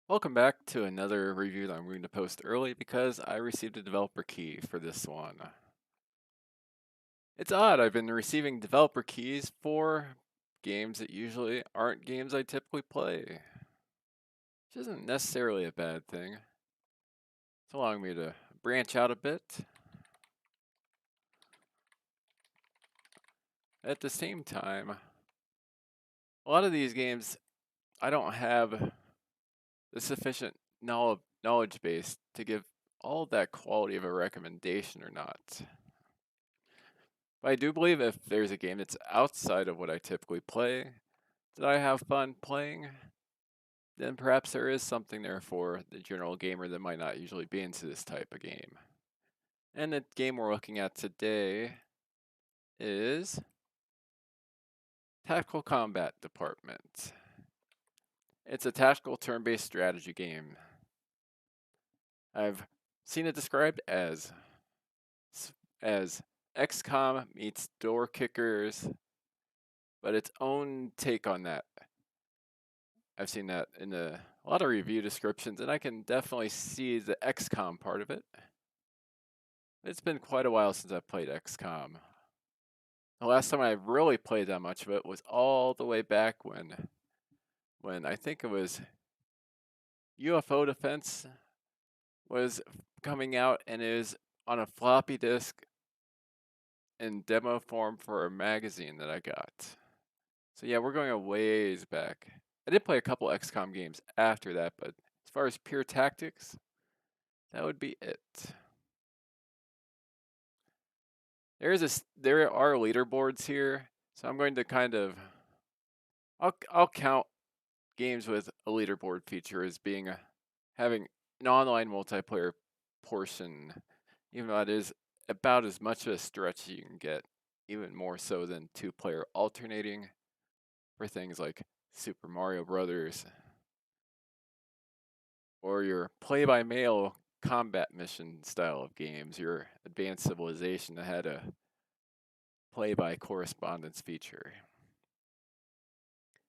Welcome back to another review that I'm going to post early because I received a developer key for this one. It's odd, I've been receiving developer keys for games that usually aren't games I typically play, which isn't necessarily a bad thing. It's allowing me to branch out a bit. At the same time, a lot of these games I don't have the sufficient knowledge base to give all that quality of a recommendation or not. But I do believe if there's a game that's outside of what I typically play, that I have fun playing, then perhaps there is something there for the general gamer that might not usually be into this type of game. And the game we're looking at today is Tactical Combat Department. It's a tactical turn-based strategy game. I've seen it described as XCOM meets Door Kickers, but its own take on that. I've seen that in a lot of review descriptions, and I can definitely see the XCOM part of it. It's been quite a while since I've played XCOM. The last time I really played that much of it was all the way back when I think it was UFO Defense was coming out and it was on a floppy disk in demo form for a magazine that I got. So yeah, we're going a ways back. I did play a couple XCOM games after that, but as far as pure tactics, that would be it. There are leaderboards here, so I'm going to kind of I'll count games with a leaderboard feature as being having an online multiplayer portion, even though that is about as much of a stretch as you can get, even more so than two-player alternating for things like Super Mario Brothers or your play-by-mail combat mission style of games, your Advanced Civilization that had a play-by correspondence feature.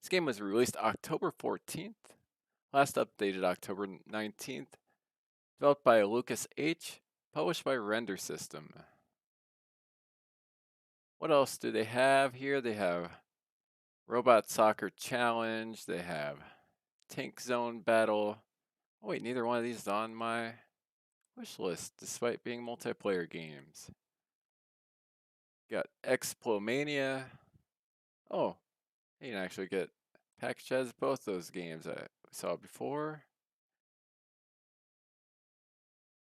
This game was released October 14th, last updated October 19th, developed by Lucas H, published by Render System. What else do they have here? They have Robot Soccer Challenge, they have Tank Zone Battle. Oh wait, neither one of these is on my wish list, despite being multiplayer games. Got Explomania. Oh, you can actually get packaged as both those games I saw before.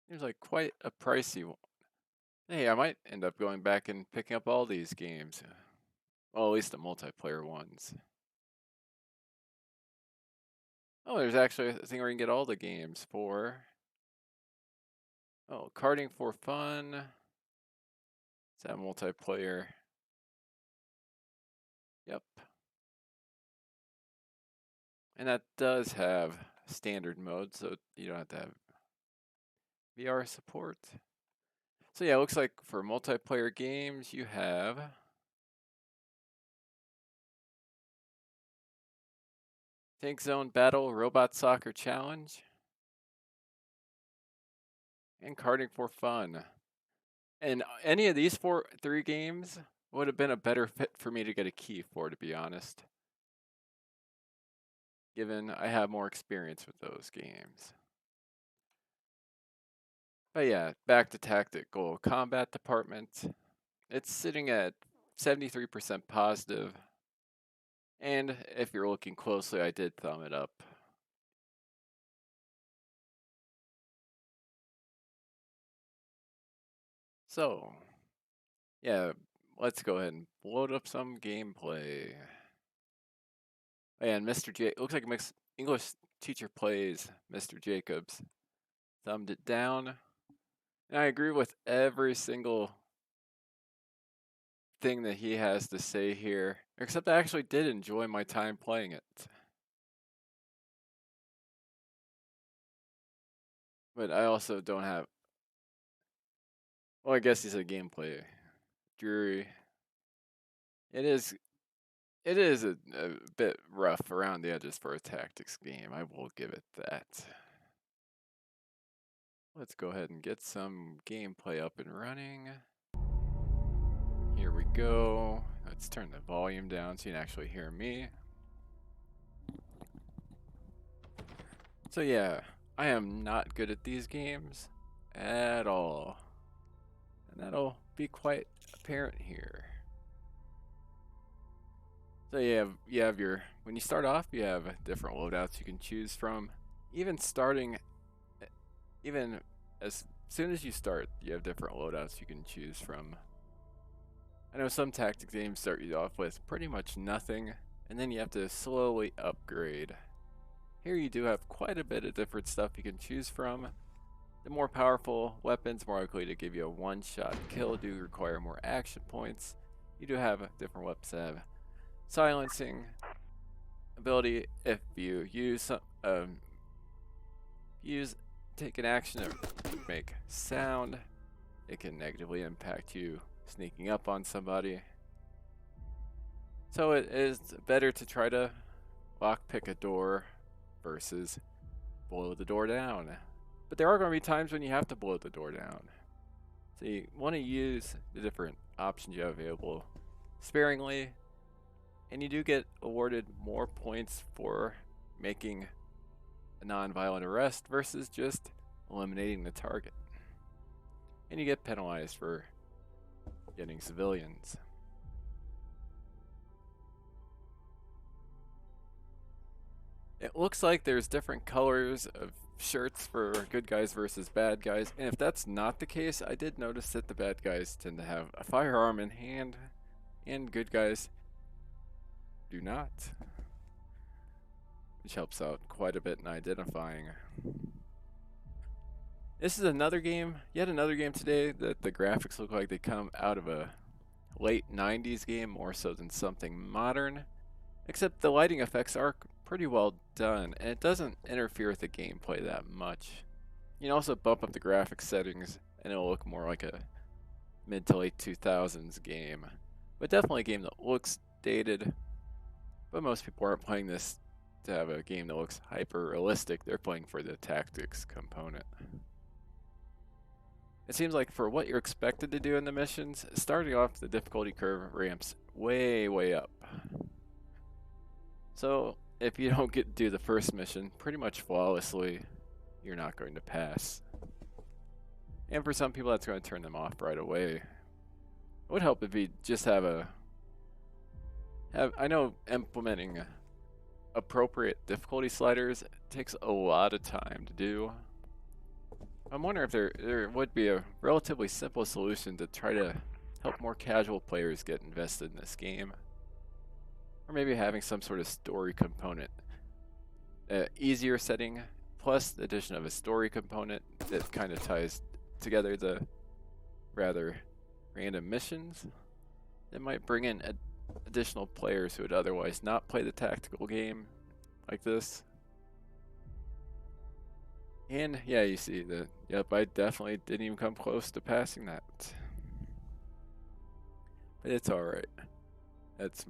Seems like quite a pricey one. Hey, I might end up going back and picking up all these games. Well, at least the multiplayer ones. Oh, there's actually a thing where you can get all the games for. Oh, Karting for Fun. Is that multiplayer? Yep. And that does have standard mode, so you don't have to have VR support. So yeah, it looks like for multiplayer games, you have Tank Zone Battle, Robot Soccer Challenge, and Karting for Fun. And any of these three games would have been a better fit for me to get a key for, to be honest, given I have more experience with those games. But yeah, back to Tactical Combat Department. It's sitting at 73% positive, and if you're looking closely, I did thumb it up. So, yeah, let's go ahead and load up some gameplay. And Mr. J looks like mixed English teacher plays Mr. Jacobs. Thumbed it down. And I agree with every single thing that he has to say here, except I actually did enjoy my time playing it. But I also don't have. Well, I guess he's a gameplay. Dreary. It is It is a bit rough around the edges for a tactics game. I will give it that. Let's go ahead and get some gameplay up and running. Here we go. Let's turn the volume down so you can actually hear me. So yeah, I am not good at these games at all. And that'll be quite apparent here. So you have your, when you start off, you have different loadouts you can choose from. Even as soon as you start, you have different loadouts you can choose from. I know some tactics games start you off with pretty much nothing, and then you have to slowly upgrade. Here you do have quite a bit of different stuff you can choose from. The more powerful weapons, more likely to give you a one-shot kill, do require more action points. You do have different weapons that have silencing ability. If you take an action to make sound, it can negatively impact you sneaking up on somebody. So it is better to try to lockpick a door versus blow the door down. But there are going to be times when you have to blow the door down. So you want to use the different options you have available sparingly. And you do get awarded more points for making a non-violent arrest versus just eliminating the target. And you get penalized for getting civilians. It looks like there's different colors of shirts for good guys versus bad guys, and if that's not the case, I did notice that the bad guys tend to have a firearm in hand, and good guys do not, which helps out quite a bit in identifying. This is yet another game today that the graphics look like they come out of a late 90s game more so than something modern, except the lighting effects are pretty well done, and it doesn't interfere with the gameplay that much. You can also bump up the graphics settings, and it'll look more like a mid to late 2000s game. But definitely a game that looks dated, but most people aren't playing this to have a game that looks hyper realistic. They're playing for the tactics component. It seems like for what you're expected to do in the missions, starting off the difficulty curve ramps way up. So if you don't get to do the first mission pretty much flawlessly, you're not going to pass. And for some people, that's going to turn them off right away. It would help if you just I know implementing appropriate difficulty sliders takes a lot of time to do. I'm wondering if there would be a relatively simple solution to try to help more casual players get invested in this game. Or maybe having some sort of story component. Easier setting, plus the addition of a story component that kind of ties together the rather random missions. That might bring in additional players who would otherwise not play the tactical game like this. And yeah, you see that, yep, I definitely didn't even come close to passing that. But it's alright. That's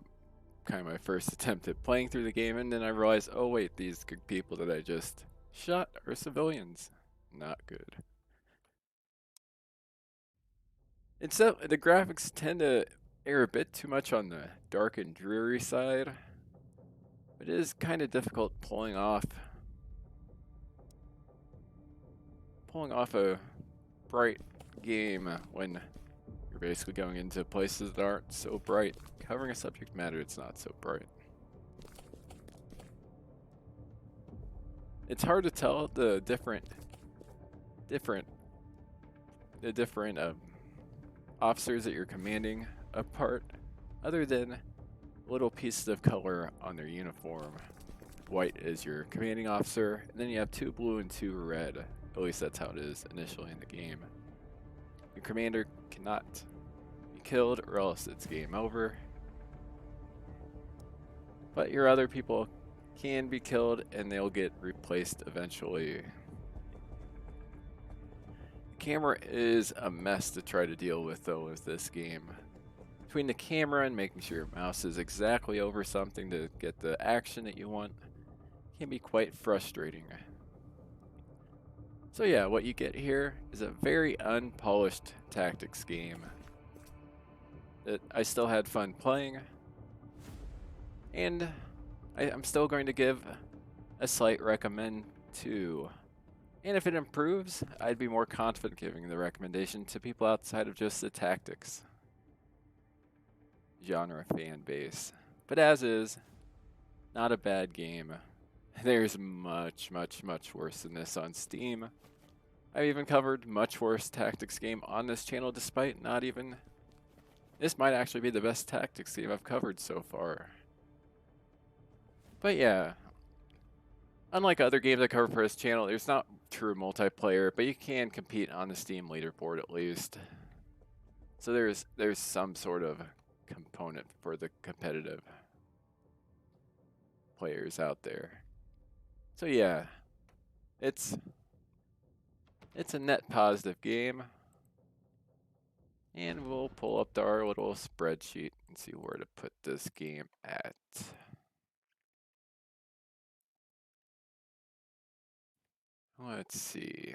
kind of my first attempt at playing through the game, and then I realized, oh wait, these people that I just shot are civilians. Not good. Except the graphics tend to err a bit too much on the dark and dreary side. But it is kind of difficult pulling off a bright game when you're basically going into places that aren't so bright. Covering a subject matter that's not so bright. It's hard to tell the different officers that you're commanding apart, other than little pieces of color on their uniform. White is your commanding officer, and then you have 2 blue and 2 red. At least that's how it is initially in the game. Your commander cannot be killed, or else it's game over. But your other people can be killed, and they'll get replaced eventually. The camera is a mess to try to deal with, though, with this game. between the camera and making sure your mouse is exactly over something to get the action that you want can be quite frustrating. So yeah, what you get here is a very unpolished tactics game that I still had fun playing, and I'm still going to give a slight recommend to. And if it improves, I'd be more confident giving the recommendation to people outside of just the tactics genre fan base. But as is, not a bad game. There's much, much, much worse than this on Steam. I've even covered much worse tactics game on this channel despite not even... This might actually be the best tactics game I've covered so far. But yeah, unlike other games I cover for this channel, there's not true multiplayer, but you can compete on the Steam leaderboard at least. So there's some sort of component for the competitive players out there. So yeah, it's a net positive game. And we'll pull up our little spreadsheet and see where to put this game at. Let's see.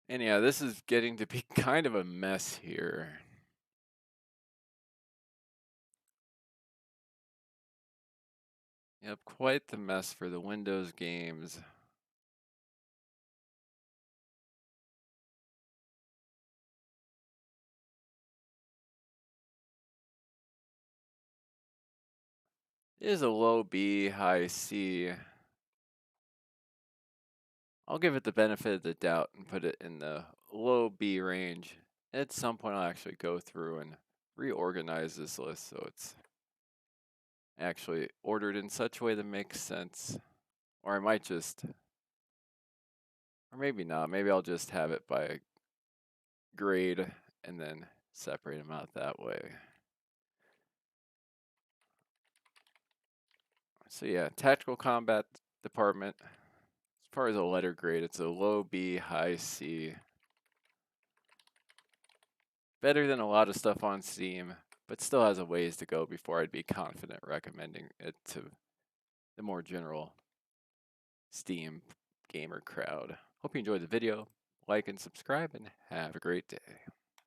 And yeah, this is getting to be kind of a mess here. Yep, quite the mess for the Windows games. It is a low B, high C. I'll give it the benefit of the doubt and put it in the low B range. At some point, I'll actually go through and reorganize this list so it's actually ordered in such a way that makes sense. Or I might just, or maybe not. Maybe I'll just have it by grade and then separate them out that way. So yeah, tactical combat department. As far as a letter grade, it's a low B, high C. Better than a lot of stuff on Steam, but still has a ways to go before I'd be confident recommending it to the more general Steam gamer crowd. Hope you enjoyed the video. Like and subscribe, and have a great day.